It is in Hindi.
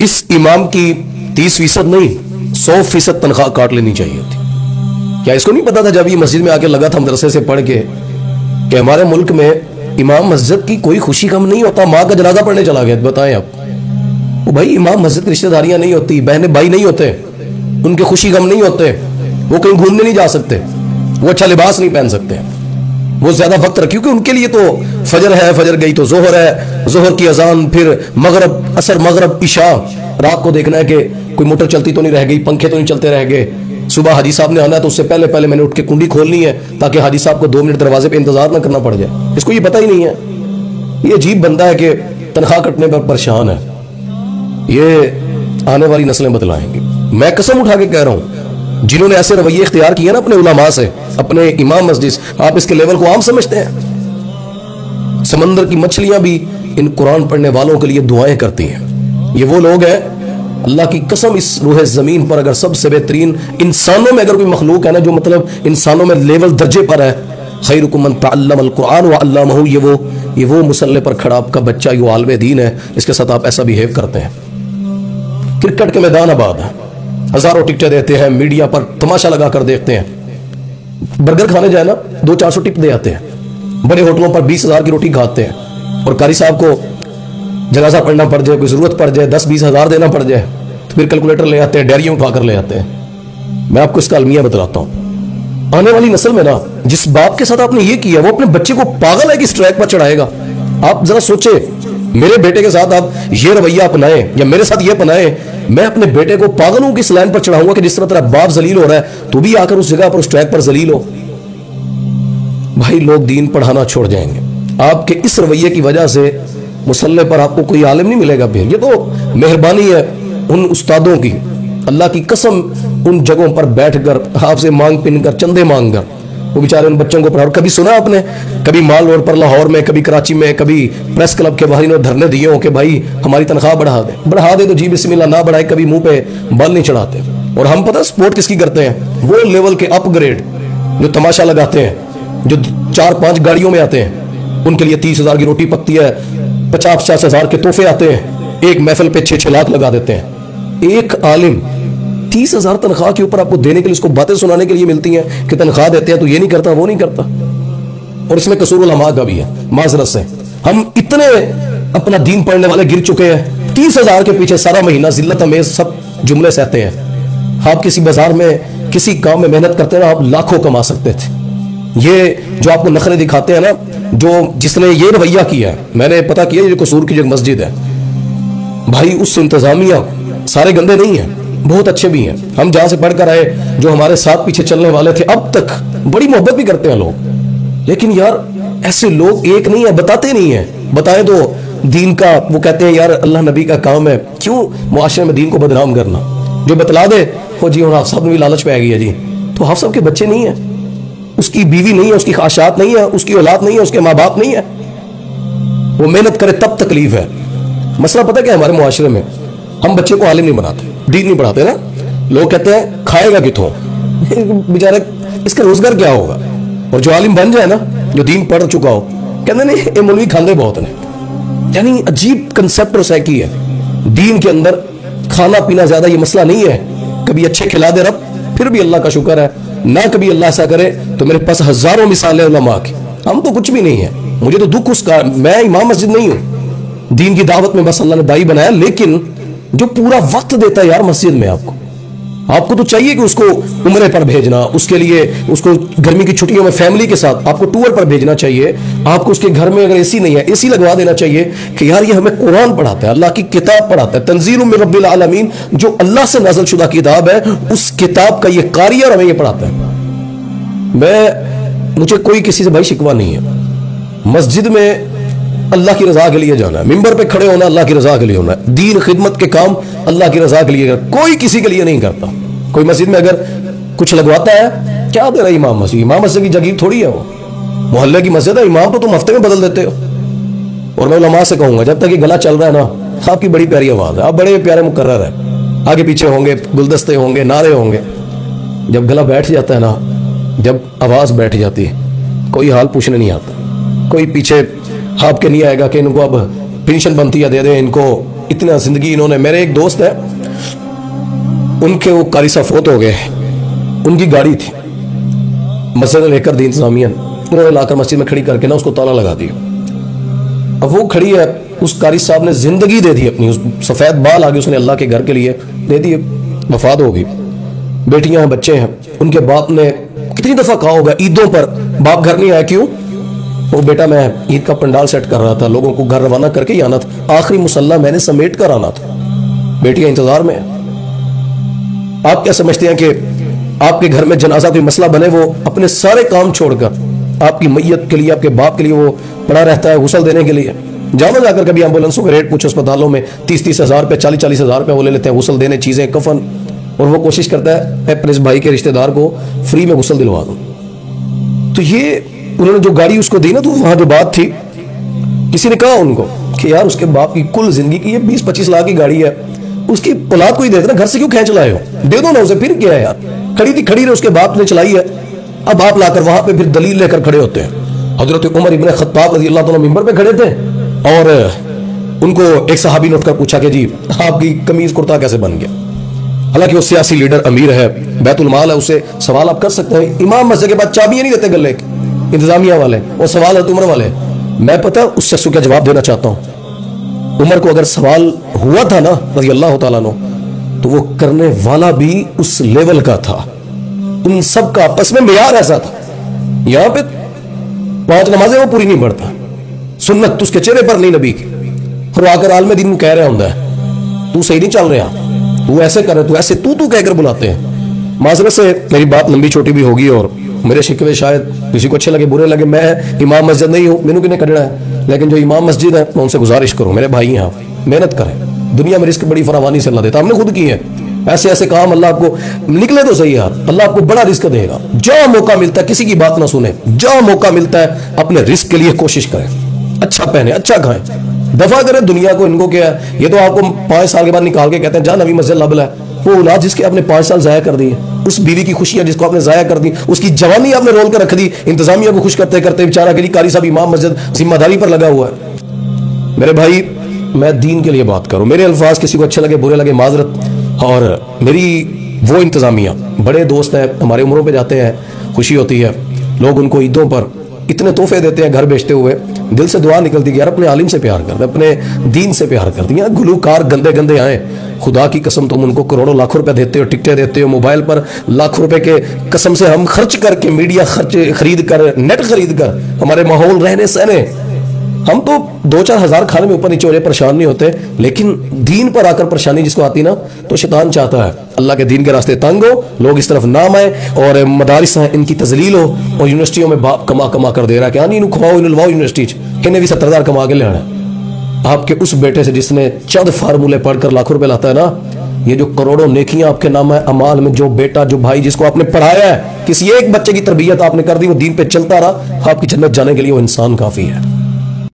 इस इमाम की 30% नहीं 100% तनख्वाह काट लेनी चाहिए थी। क्या इसको नहीं पता था जब ये मस्जिद में आके लगा था मदरसे से पढ़ के कि हमारे मुल्क में इमाम मस्जिद की कोई खुशी गम नहीं होता। माँ का जनाजा पढ़ने चला गया, बताएं आप। वो भाई इमाम मस्जिद की रिश्तेदारियां नहीं होती, बहने भाई नहीं होते, उनके खुशी गम नहीं होते, वो कहीं घूमने नहीं जा सकते, वो अच्छा लिबास नहीं पहन सकते, वो ज्यादा वक्त रखे, क्योंकि उनके लिए तो फजर है, फजर गई तो जोहर है, जोहर की अजान, फिर मगरब, असर, मगरब, इशा, रात को देखना है कि कोई मोटर चलती तो नहीं रह गई, पंखे तो नहीं चलते रह गए, सुबह हाजी साहब ने आना है तो उससे पहले पहले मैंने उठ के कुंडी खोलनी है ताकि हाजी साहब को 2 मिनट दरवाजे पे इंतजार ना करना पड़ जाए। इसको ये पता ही नहीं है। ये अजीब बंदा है कि तनख्वाह कटने पर परेशान है। ये आने वाली नस्लें बदलाएंगी। मैं कसम उठा के कह रहा हूं, जिन्होंने ऐसे रवैये इख्तियार किए ना अपने उलमा से, अपने इमाम मस्जिद, आप इसके लेवल को आम समझते हैं। समंदर की मछलियां भी इन कुरान पढ़ने वालों के लिए दुआएं करती हैं। ये वो लोग हैं, अल्लाह की कसम, इस रूह जमीन पर अगर सबसे बेहतरीन इंसानों में अगर कोई मखलूक है ना, जो मतलब इंसानों में लेवल दर्जे पर है, खैरुकुम मन तअल्लमल कुरान व अल्लमहु, ये वो मुसल्ले पर खड़ा आपका बच्चा, ये आलिम दीन है, इसके साथ आप ऐसा बिहेव करते हैं। क्रिकेट के मैदान आबाद है, हजारों टिकटें देते हैं, मीडिया पर तमाशा लगा कर देखते हैं। बर्गर खाने जाए ना 200-400 टिप दे आते हैं। बड़े होटलों पर 20,000 की रोटी खाते हैं, और कारी साहब को जनाजा पढ़ना पड़ जाए, कोई जरूरत पड़ जाए, 10-20 हज़ार देना पड़ जाए, तो फिर कैलकुलेटर ले आते हैं, डायरियां उठाकर ले आते हैं। मैं आपको इसका अलमिया बतलाता हूं। आने वाली नस्ल में ना, जिस बाप के साथ आपने ये किया, वो अपने बच्चे को पागल है कि इस ट्रैक पर चढ़ाएगा। आप जरा सोचे, मेरे बेटे के साथ आप ये रवैया अपनाए या मेरे साथ ये अपनाए, मैं अपने बेटे को पागलों की इस लाइन पर चढ़ाऊंगा कि जिस तरह तेरा बाप जलील हो रहा है, तो भी आकर उस जगह पर, उस ट्रैक पर जलील हो। भाई लोग दीन पढ़ाना छोड़ जाएंगे। आपके इस रवैये की वजह से मुसल्ले पर आपको कोई आलिम नहीं मिलेगा। फिर ये तो मेहरबानी है उन उस्तादों की, अल्लाह की कसम, उन जगहों पर बैठकर आपसे मांग पिन कर, चंदे मांग कर वो बेचारे उन बच्चों को पढ़ा। कभी सुना आपने, कभी माल रोड पर लाहौर में, कभी कराची में, कभी प्रेस क्लब के बाहर इन्होंने धरने दिए हो कि भाई हमारी तनख्वाह बढ़ा दे तो जी बिस्मिल्लाह, ना बढ़ाए कभी मुंह पे बल नहीं चढ़ाते। और हम पता सपोर्ट किसकी करते हैं? वो लेवल के अपग्रेड जो तमाशा लगाते हैं, जो 4-5 गाड़ियों में आते हैं, उनके लिए 30,000 की रोटी पकती है, 50-50 हज़ार के तोहफे आते हैं, एक महफिल पे 6-6 लाख लगा देते हैं। एक आलिम 30,000 तनख्वाह के ऊपर आपको देने के लिए, उसको बातें सुनाने के लिए मिलती हैं कि तनख्वाह देते हैं तो ये नहीं करता, वो नहीं करता। और इसमें कसूर उलमा का भी है, माजरत से। हम इतने अपना दीन पढ़ने वाले गिर चुके हैं, 30,000 के पीछे सारा महीना जिल्लत में सब जुमले सहते हैं। आप किसी बाजार में, किसी काम में मेहनत करते हैं ना, आप लाखों कमा सकते थे। ये जो आपको नखरे दिखाते हैं ना, जो जिसने ये रवैया किया है, मैंने पता किया, ये कसूर की जो मस्जिद है भाई, उस इंतजामिया सारे गंदे नहीं है, बहुत अच्छे भी हैं। हम जहां से पढ़कर आए, जो हमारे साथ पीछे चलने वाले थे, अब तक बड़ी मोहब्बत भी करते हैं लोग। लेकिन यार ऐसे लोग एक नहीं है, बताते नहीं है। बताएं तो दीन का, वो कहते हैं यार अल्लाह नबी का काम है, क्यों मुआशरे में दीन को बदनाम करना। जो बतला दे हो जी, और हाफ साहब में भी लालच पै गई है जी, तो हाफ साहब के बच्चे नहीं है, उसकी बीवी नहीं है, उसकी ख्वाहिशात नहीं है, उसकी औलाद नहीं है, उसके माँ बाप नहीं है, वो मेहनत करे तब तकलीफ है। मसला पता क्या है हमारे मुआशरे में? हम बच्चे को आलिम नहीं बनाते, दीन नहीं पढ़ाते ना। लोग कहते हैं खाएगा किथों, बेचारे इसका रोजगार क्या होगा। और जो आलिम बन जाए ना, जो दीन पढ़ चुका हो, कहते नहीं ये मौलवी खांदे बहुत ने। यानी अजीब कंसेप्ट और साइकी है दीन के अंदर। खाना पीना ज्यादा ये मसला नहीं है, कभी अच्छे खिला दे रब, फिर भी अल्लाह का शुक्र है ना। कभी अल्लाह ऐसा करे तो मेरे पास हजारों मिसालें उलमा की। हम तो कुछ भी नहीं है, मुझे तो दुख उसका, मैं इमाम मस्जिद नहीं हूं, दीन की दावत में बस अल्लाह ने दाई बनाया। लेकिन जो पूरा वक्त देता है यार मस्जिद में, आपको तो चाहिए कि उसको उम्रे पर भेजना, उसके लिए उसको गर्मी की छुट्टियों में फैमिली के साथ आपको टूर पर भेजना चाहिए। आपको उसके घर में अगर एसी नहीं है, एसी लगवा देना चाहिए कि यार ये हमें कुरान पढ़ाता है, अल्लाह की किताब पढ़ाता है, तंजीलुम मिन रब्बिल आलमीन, जो अल्लाह से नाज़िल शुदा किताब है, उस किताब का ये कारी और हमें ये पढ़ाता है। मुझे कोई किसी से भाई शिकवा नहीं है। मस्जिद में अल्लाह की रजा के लिए जाना है, मिंबर पे खड़े होना अल्लाह की रजा के लिए होना है, दीन खिदमत के काम अल्लाह की रजा के लिए, कोई किसी के लिए नहीं करता। कोई मस्जिद में अगर कुछ लगवाता है, क्या दे रहा है इमाम मस्जिद? इमाम मस्जिद की जगीर थोड़ी है वो, मोहल्ले की मस्जिद है। इमाम तो तुम हफ्ते में बदल देते हो। और मैं उलमा से कहूंगा, जब तक ये गला चल रहा है ना, आपकी बड़ी प्यारी आवाज है, आप बड़े प्यारे मुकर्रर है, आगे पीछे होंगे, गुलदस्ते होंगे, नारे होंगे। जब गला बैठ जाता है ना, जब आवाज बैठ जाती है, कोई हाल पूछने नहीं आता, कोई पीछे हाँप के नहीं आएगा कि इनको अब पेंशन बनती है दे दे, इनको इतना जिंदगी इन्होंने, मेरे एक दोस्त है, उनके वो कारी साहब फोत हो गए, उनकी गाड़ी थी, मस्जिद लेकर दी इंतजामिया, उन्होंने लाकर मस्जिद में खड़ी करके ना उसको ताला लगा दिया। अब वो खड़ी है, उस कारी साहब ने जिंदगी दे दी अपनी, उस सफेद बाल आगे उसने अल्लाह के घर के लिए दे दिए, वफात हो गई। बेटियां हैं, बच्चे हैं, उनके बाप ने कितनी दफा कहा होगा ईदों पर बाप घर नहीं आया, क्यों? वो बेटा मैं ईद का पंडाल सेट कर रहा था, लोगों को घर रवाना करके ही आना था, आखिरी मुसल्ला मैंने समेट कर आना था, बेटियां इंतजार में। आप क्या समझते हैं कि आपके घर में जनाजा कोई मसला बने, वो अपने सारे काम छोड़कर आपकी मैयत के लिए, आपके बाप के लिए वो पड़ा रहता है गुस्ल देने के लिए? जाओ ना जाकर कभी एम्बुलेंसों के रेट पूछो, अस्पतालों में 30-30 हज़ार रुपये, 40-40 हज़ार रुपये वो ले लेते हैं गुस्ल देने, चीजें, कफन, और वो कोशिश करता है अपने इस भाई के रिश्तेदार को फ्री में गुस्ल दिलवा दूं। तो ये उन्होंने जो गाड़ी उसको दी ना, तो वहां जो बात थी, किसी ने कहा उनको कि यार उसके बाप की कुल जिंदगी की ये 20-25 लाख की गाड़ी है, उसकी औलाद को ही दे देना, घर से क्यों खींच लाए हो, दे दो ना उसे, फिर क्या है यार, खड़ी थी खड़ी रहे, उसके बाप ने चलाई है। अब आप लाकर वहां पे फिर दलील लेकर खड़े होते हैं। हजरत उमर इब्न खत्ताब रज़ी अल्लाह तआला मिंबर पे खड़े थे और उनको एक सहाबी ने उठकर पूछा कि जी आपकी कमीज कुर्ता कैसे बन गया? हालांकि वो सियासी लीडर, अमीर है, बैतुल माल है, उससे सवाल आप कर सकते हैं। इमाम मस्जिद के बाद चाबियां नहीं देते गले की, इंतजामिया वाले, और सवाल है उमर वाले। मैं पता उस शख्स को क्या जवाब देना चाहता हूं। उमर को अगर सवाल हुआ था ना रज़ी अल्लाह तआला अन्हु, तो वो करने वाला भी उस लेवल का था, उन सब का आपस में मेयार ऐसा था। यहां पे 5 नमाजें वो पूरी नहीं पढ़ता, सुन्नत उसके चेहरे पर नहीं नबी की, और आकर आलम दीन कह रहा होता है तू सही नहीं चल रहा, तू ऐसे कर, तू ऐसे, तू कहकर बुलाते हैं। माजरत से मेरी बात लंबी छोटी भी होगी और मेरे शिकवे शायद किसी को अच्छे लगे बुरे लगे, मैं इमाम मस्जिद नहीं हूं, मैंने किन्हें कढ़ना है, लेकिन जो इमाम मस्जिद है मैं उनसे गुजारिश करूं, मेरे भाई हैं, मेहनत करें, दुनिया में रिस्क बड़ी फरावानी से अल्लाह देता, हमने खुद की है ऐसे ऐसे काम, अल्लाह आपको निकले तो सही यार, अल्लाह आपको बड़ा रिस्क देगा। जहां मौका मिलता है किसी की बात ना सुने, जहां मौका मिलता है अपने रिस्क के लिए कोशिश करें, अच्छा पहने, अच्छा खाएं, दफा करें दुनिया को। इनको क्या है, ये तो आपको 5 साल के बाद निकाल के कहते हैं जा नबी मस्जिद लब है, वो औलाद जिसके आपने 5 साल जाया कर दी, उस बीवी की खुशियां जिसको आपने जाया कर दी, उसकी जवानी आपने रोल कर रख दी, इंतजामिया को खुश करते करते बेचारा के लिए कारी साहब इमाम मस्जिद जिम्मेदारी पर लगा हुआ है। मेरे भाई मैं दीन के लिए बात करूं, मेरे अल्फाज किसी को अच्छे लगे बुरे लगे माजरत, और मेरी वो इंतजामिया बड़े दोस्त हैं, हमारे उम्रों पे जाते हैं, खुशी होती है, लोग उनको ईदों पर इतने तोहफे देते हैं घर बेचते हुए, दिल से दुआ निकलती है यार अपने आलिम से प्यार कर, अपने दीन से प्यार कर दिया। गुलूकार गंदे गंदे आए, खुदा की कसम तुम उनको करोड़ों लाखों रुपए देते हो, टिकटें देते हो, मोबाइल पर लाखों रुपए के कसम से हम खर्च करके, मीडिया खर्च खरीद कर, नेट खरीद कर, हमारे माहौल रहने सहने, हम तो 2-4 हज़ार खाने में ऊपर नीचे हो जाए परेशान नहीं होते, लेकिन दीन पर आकर परेशानी जिसको आती ना, तो शैतान चाहता है अल्लाह के दीन के रास्ते तंग हो, लोग इस तरफ नाम आए, और मदारिस हैं इनकी तजलील हो, और यूनिवर्सिटियों में बाप कमा कर दे रहा है कि हाँ नहीं खवाओ इनवाओ यूनिवर्सिटी इन्हें भी 70,000 कमा के ले आना है। आपके उस बेटे से जिसने चंद फार्मूले पढ़कर लाखों रुपए लाता है ना, ये जो करोड़ों नेकियां आपके नाम है अमाल में, जो बेटा जो भाई जिसको आपने पढ़ाया है, किसी एक बच्चे की तरबियत आपने कर दी, वो दीन पे चलता रहा, आपकी जन्नत जाने के लिए वो इंसान काफी है।